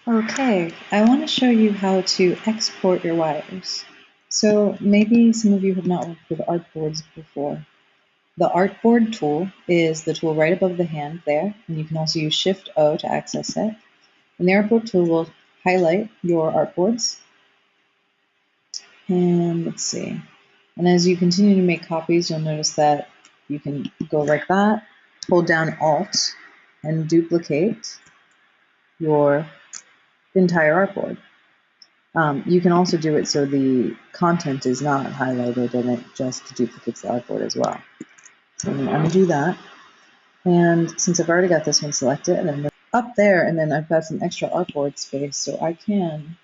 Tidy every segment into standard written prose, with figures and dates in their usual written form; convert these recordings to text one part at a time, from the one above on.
Okay, I want to show you how to export your wires. So maybe some of you have not worked with artboards before. The artboard tool is the tool right above the hand there, and you can also use Shift-O to access it. And the artboard tool will highlight your artboards. And let's see. And as you continue to make copies, you'll notice that you can go like that, hold down Alt, and duplicate your entire artboard. You can also do it so the content is not highlighted and it just duplicates the artboard as well. So I'm going to undo that. And since I've already got this one selected, and then up there, and then I've got some extra artboard space, so I can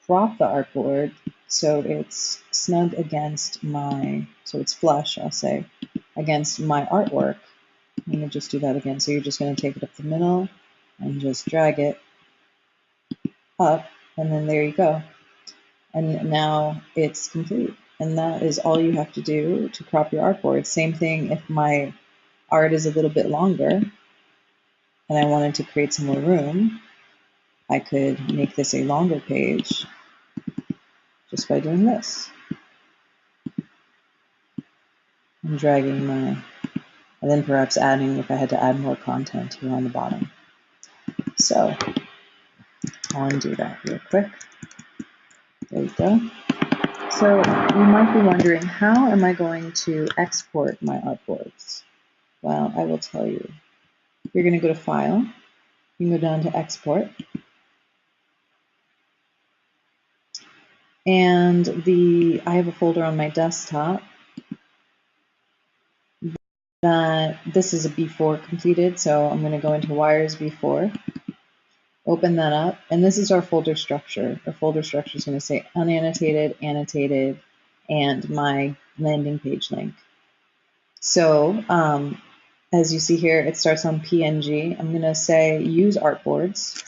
crop the artboard so it's snug against my, so it's flush, I'll say, against my artwork. I'm going to just do that again. So you're just going to take it up the middle and just drag it up, and then there you go. And now it's complete. And that is all you have to do to crop your artboard. Same thing if my art is a little bit longer and I wanted to create some more room, I could make this a longer page just by doing this. And dragging my, and then perhaps adding, if I had to add more content here on the bottom. So I'll undo that real quick. There you go. So you might be wondering, how am I going to export my artboards? Well, I will tell you. You're going to go to File, you can go down to Export, and I have a folder on my desktop that this is a before completed, so I'm going to go into Wires Before, open that up, and this is our folder structure. Our folder structure is going to say unannotated, annotated, and my landing page link. So as you see here, it starts on PNG. I'm going to say use artboards,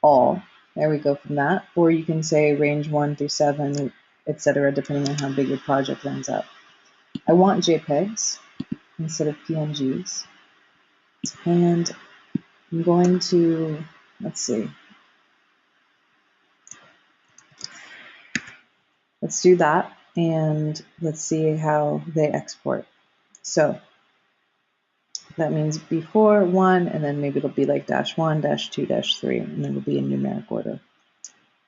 all. There we go from that. Or you can say range 1 through 7, etc., depending on how big your project ends up. I want JPEGs instead of PNGs. And I'm going to, let's see. Let's do that, and let's see how they export. So that means before 1, and then maybe it'll be like -1, -2, -3, and then it'll be in numeric order.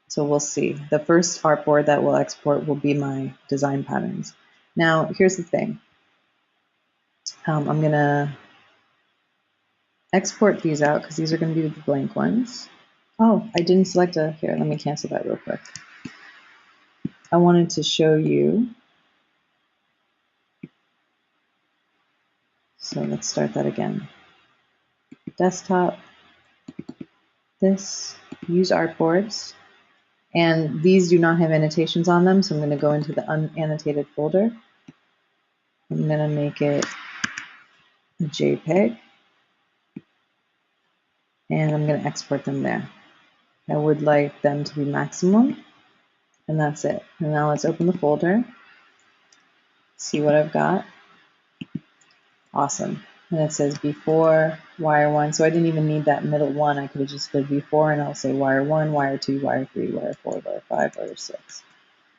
So we'll see. The first artboard that will export will be my design patterns. Now, here's the thing. I'm going to export these out because these are going to be the blank ones. Oh, I didn't select a, here, let me cancel that real quick. I wanted to show you. So let's start that again. Desktop, this, use artboards. And these do not have annotations on them, so I'm going to go into the unannotated folder. I'm going to make it a JPEG. And I'm going to export them there. I would like them to be maximum, and that's it. And now let's open the folder, see what I've got. Awesome. And it says before wire 1, so I didn't even need that middle one. I could have just put before, and I'll say wire 1, wire 2, wire 3, wire 4, wire 5, wire 6.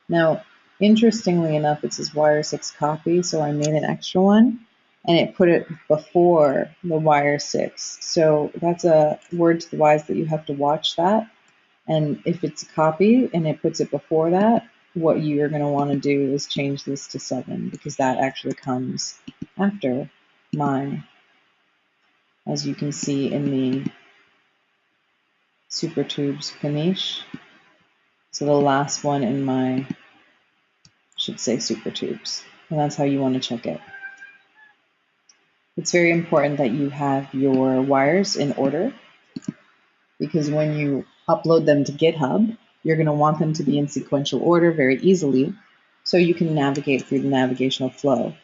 Now, interestingly enough, it says wire 6 copy, so I made an extra one, and it put it before the wire 6. So that's a word to the wise that you have to watch that. And if it's a copy and it puts it before that, what you're going to want to do is change this to 7, because that actually comes after my, as you can see in the Super Tubes finish. So the last one in my, should say Super Tubes. And that's how you want to check it. It's very important that you have your wires in order, because when you upload them to GitHub, you're going to want them to be in sequential order very easily, so you can navigate through the navigational flow.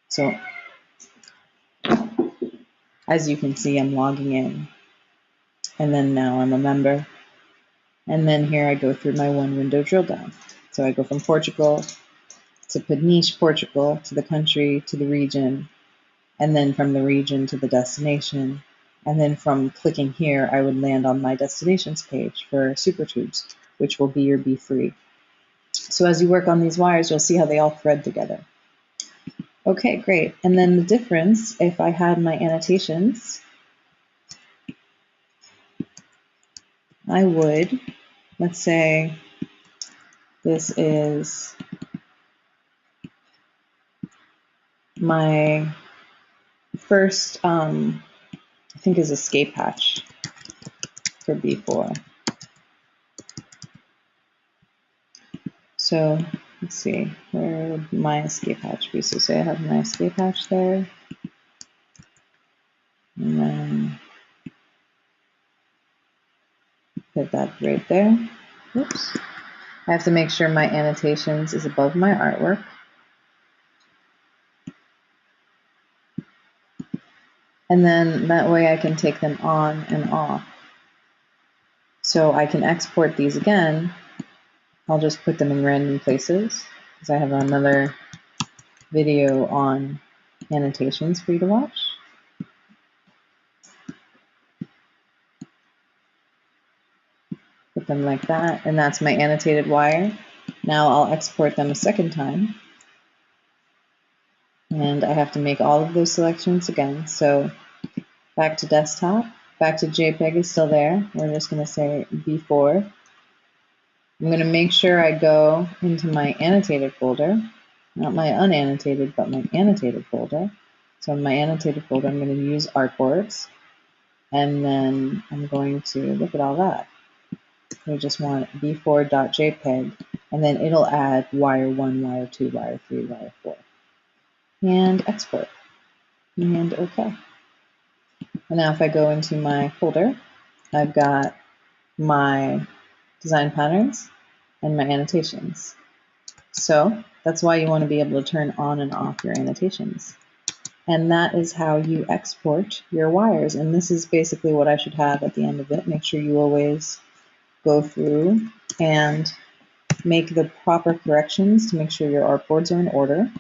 So as you can see, I'm logging in, and then now I'm a member, and then here I go through my one window drill down. So I go from Portugal to Peniche, Portugal, to the country, to the region, and then from the region to the destination, And then from clicking here, I would land on my destinations page for super tubes, which will be your B3. So as you work on these wires, you'll see how they all thread together. Okay, great. And then the difference, if I had my annotations, I would, let's say this is my first, I think is escape hatch for B4. So let's see, where would my escape hatch be? So say I have my escape hatch there, and then put that right there. Oops. I have to make sure my annotations is above my artwork. And then that way I can take them on and off. So I can export these again. I'll just put them in random places because I have another video on annotations for you to watch. Put them like that, and that's my annotated wire. Now I'll export them a second time. And I have to make all of those selections again. So back to desktop, back to JPEG is still there. We're just going to say B4. I'm going to make sure I go into my annotated folder, not my unannotated, but my annotated folder. So in my annotated folder, I'm going to use Artboards. And then I'm going to look at all that. We just want b4.jpg, and then it'll add wire 1, wire 2, wire 3, wire 4. And export. And OK. And now if I go into my folder, I've got my design patterns and my annotations. So that's why you want to be able to turn on and off your annotations. And that is how you export your wires. And this is basically what I should have at the end of it. Make sure you always go through and make the proper corrections to make sure your artboards are in order.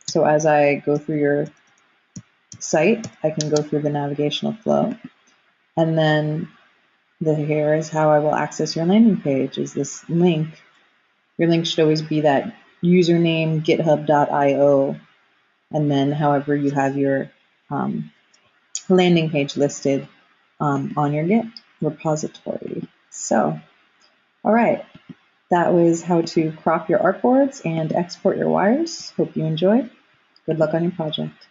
So as I go through your site, I can go through the navigational flow. And then here is how I will access your landing page, is this link. Your link should always be that username github.io, and then however you have your landing page listed on your Git repository. So, all right, that was how to crop your artboards and export your wires. Hope you enjoyed. Good luck on your project.